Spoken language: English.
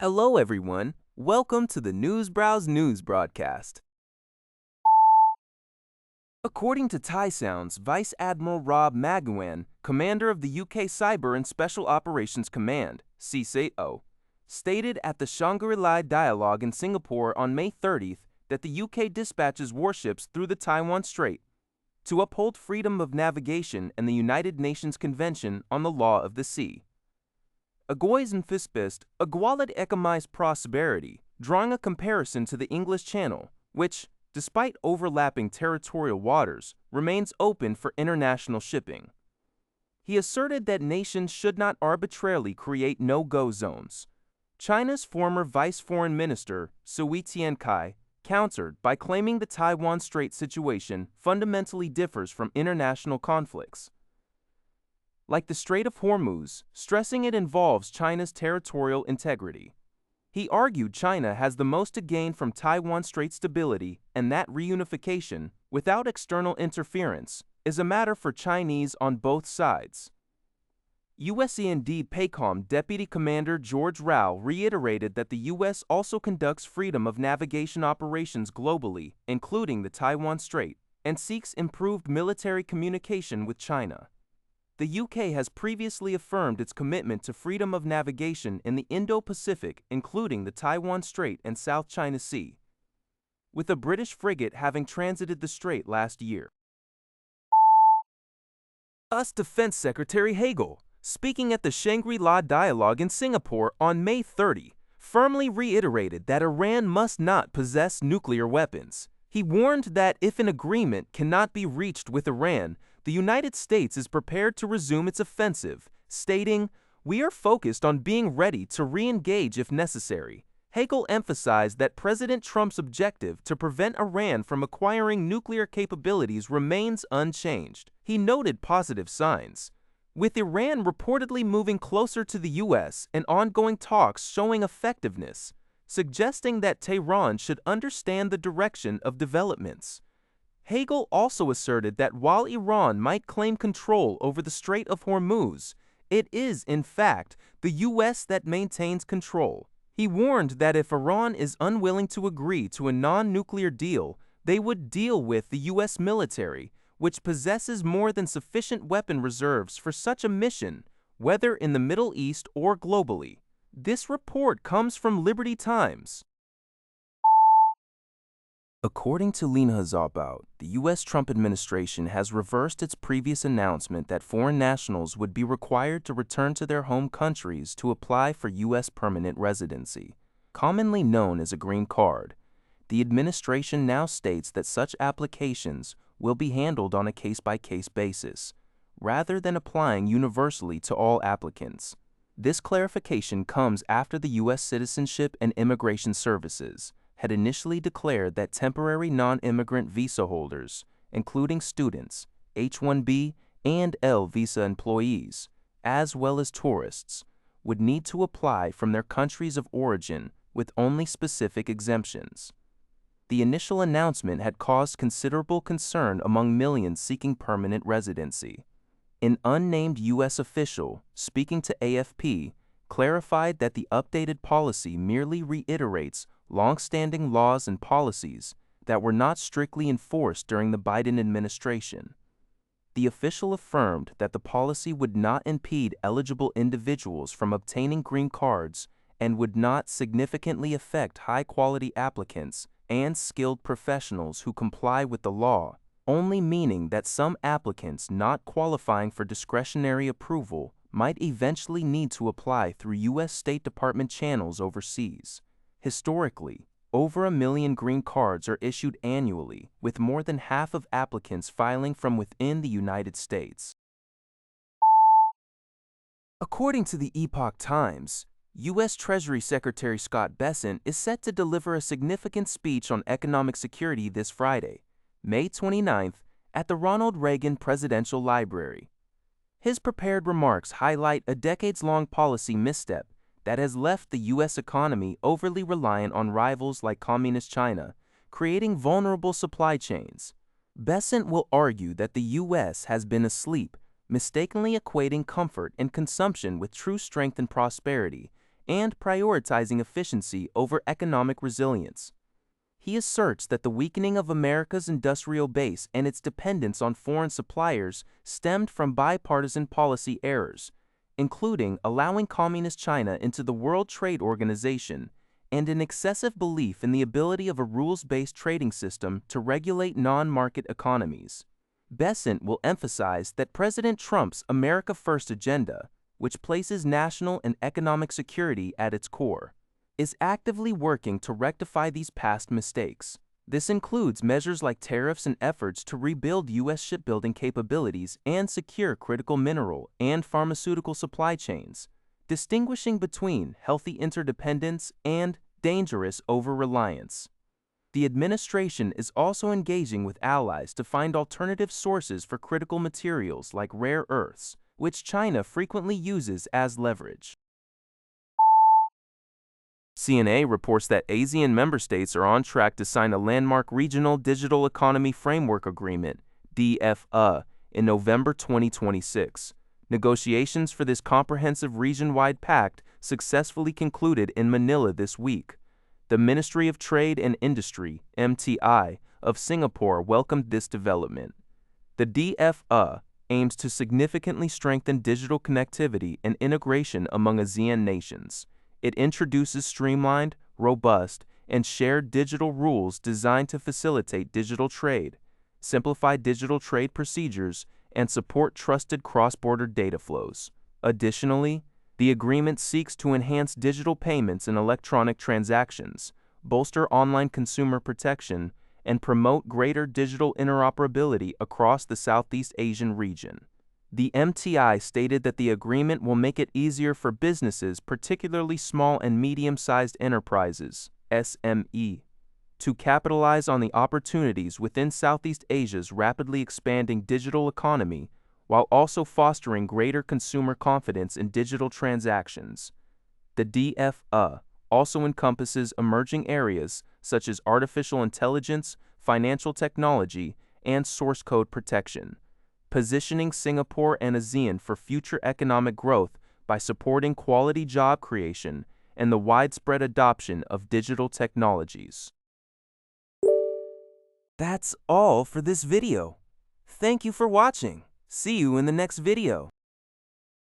Hello, everyone. Welcome to the Newsbrowse News broadcast. According to Thai Sounds, Vice Admiral Rob Magowan, commander of the UK Cyber and Special Operations Command, CSAO, stated at the Shangri-La Dialogue in Singapore on May 30th that the UK dispatches warships through the Taiwan Strait to uphold freedom of navigation and the United Nations Convention on the Law of the Sea. Agoys and Fispist, Agualad economized prosperity, drawing a comparison to the English Channel, which, despite overlapping territorial waters, remains open for international shipping. He asserted that nations should not arbitrarily create no-go zones. China's former Vice Foreign Minister, Sui Tiankai, countered by claiming the Taiwan Strait situation fundamentally differs from international conflicts, like the Strait of Hormuz, stressing it involves China's territorial integrity. He argued China has the most to gain from Taiwan Strait stability and that reunification, without external interference, is a matter for Chinese on both sides. USAID PACOM Deputy Commander George Rao reiterated that the U.S. also conducts freedom of navigation operations globally, including the Taiwan Strait, and seeks improved military communication with China. The UK has previously affirmed its commitment to freedom of navigation in the Indo-Pacific, including the Taiwan Strait and South China Sea, with a British frigate having transited the strait last year. US Defense Secretary Hagel, speaking at the Shangri-La Dialogue in Singapore on May 30, firmly reiterated that Iran must not possess nuclear weapons. He warned that if an agreement cannot be reached with Iran, the United States is prepared to resume its offensive, stating, "We are focused on being ready to re-engage if necessary." Hagel emphasized that President Trump's objective to prevent Iran from acquiring nuclear capabilities remains unchanged. He noted positive signs, with Iran reportedly moving closer to the U.S. and ongoing talks showing effectiveness, suggesting that Tehran should understand the direction of developments. Hagel also asserted that while Iran might claim control over the Strait of Hormuz, it is, in fact, the U.S. that maintains control. He warned that if Iran is unwilling to agree to a non-nuclear deal, they would deal with the U.S. military, which possesses more than sufficient weapon reserves for such a mission, whether in the Middle East or globally. This report comes from Liberty Times. According to Lina Zabout, the U.S. Trump administration has reversed its previous announcement that foreign nationals would be required to return to their home countries to apply for U.S. permanent residency, commonly known as a green card. The administration now states that such applications will be handled on a case-by-case basis, rather than applying universally to all applicants. This clarification comes after the U.S. Citizenship and Immigration Services had initially declared that temporary non-immigrant visa holders, including students, H-1B and L visa employees, as well as tourists, would need to apply from their countries of origin with only specific exemptions. The initial announcement had caused considerable concern among millions seeking permanent residency. An unnamed U.S. official, speaking to AFP, clarified that the updated policy merely reiterates long-standing laws and policies that were not strictly enforced during the Biden administration. The official affirmed that the policy would not impede eligible individuals from obtaining green cards and would not significantly affect high-quality applicants and skilled professionals who comply with the law, only meaning that some applicants not qualifying for discretionary approval might eventually need to apply through U.S. State Department channels overseas. Historically, over 1 million green cards are issued annually, with more than half of applicants filing from within the United States. According to the Epoch Times, U.S. Treasury Secretary Scott Bessent is set to deliver a significant speech on economic security this Friday, May 29th, at the Ronald Reagan Presidential Library. His prepared remarks highlight a decades-long policy misstep that has left the U.S. economy overly reliant on rivals like Communist China, creating vulnerable supply chains. Bessent will argue that the U.S. has been asleep, mistakenly equating comfort and consumption with true strength and prosperity, and prioritizing efficiency over economic resilience. He asserts that the weakening of America's industrial base and its dependence on foreign suppliers stemmed from bipartisan policy errors, including allowing Communist China into the World Trade Organization and an excessive belief in the ability of a rules-based trading system to regulate non-market economies. Bessent will emphasize that President Trump's America First agenda, which places national and economic security at its core, is actively working to rectify these past mistakes. This includes measures like tariffs and efforts to rebuild U.S. shipbuilding capabilities and secure critical mineral and pharmaceutical supply chains, distinguishing between healthy interdependence and dangerous over-reliance. The administration is also engaging with allies to find alternative sources for critical materials like rare earths, which China frequently uses as leverage. CNA reports that ASEAN member states are on track to sign a landmark Regional Digital Economy Framework Agreement, DFA, in November 2026. Negotiations for this comprehensive region-wide pact successfully concluded in Manila this week. The Ministry of Trade and Industry, MTI, of Singapore welcomed this development. The DFA aims to significantly strengthen digital connectivity and integration among ASEAN nations. It introduces streamlined, robust, and shared digital rules designed to facilitate digital trade, simplify digital trade procedures, and support trusted cross-border data flows. Additionally, the agreement seeks to enhance digital payments and electronic transactions, bolster online consumer protection, and promote greater digital interoperability across the Southeast Asian region. The MTI stated that the agreement will make it easier for businesses, particularly small and medium-sized enterprises, SME, to capitalize on the opportunities within Southeast Asia's rapidly expanding digital economy, while also fostering greater consumer confidence in digital transactions. The DFA also encompasses emerging areas such as artificial intelligence, financial technology, and source code protection, positioning Singapore and ASEAN for future economic growth by supporting quality job creation and the widespread adoption of digital technologies. That's all for this video. Thank you for watching. See you in the next video.